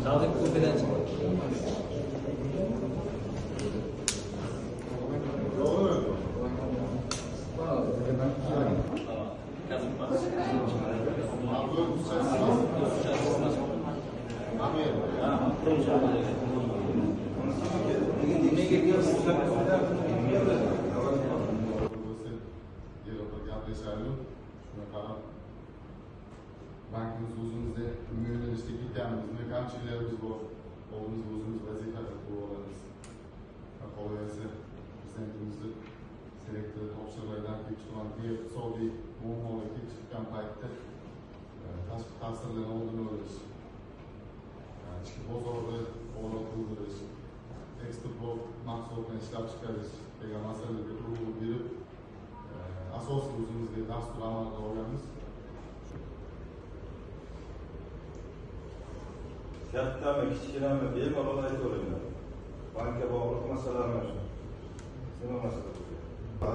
Davet confidence. Bankimiz o'zimizda yo'nalishda ketganimizni kamchiliklarimiz bor. O'zimiz vazifada bu olamiz. Qolaversa prezidentimizni selektor topshiriqlardan kelib iqtisodiy muammolar kelib chiqqan paytda tashqi ta'sirlarni oldini olish, ichki bozorda faoliyat qildirish, eksport mahsulotlarni ishlab chiqarish degan masalalarga urg'u berib, asosiy o'zimizga dastur amalga olganmiz. Kattami, kichkinami, bemalol aytaveringlar. Bankka bog'liq masalalar shu. Nima masala bu?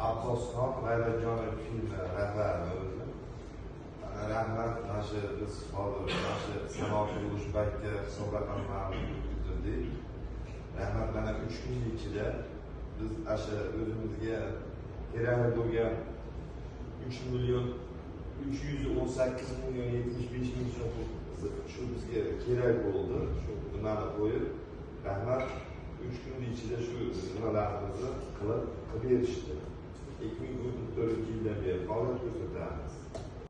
Abbosxon G'ayratjonov filmi rahbari o'zi. Rahmat, mana shu biz hozir mana shu sanoat qurilish banki hisob raqamlarini yuritdik. Rahmat, mana 3 kun ichida biz asha o'zimizga kerak bo'lgan 3 million 318 milyon 75 ming so'm shu bizga kerak bo'ldi. Shu nimani qo'yib, rahmat 3 kun ichida shu nimalarimizni qilib berishdi. 2014 yildan beri faoliyat ko'rsatamiz.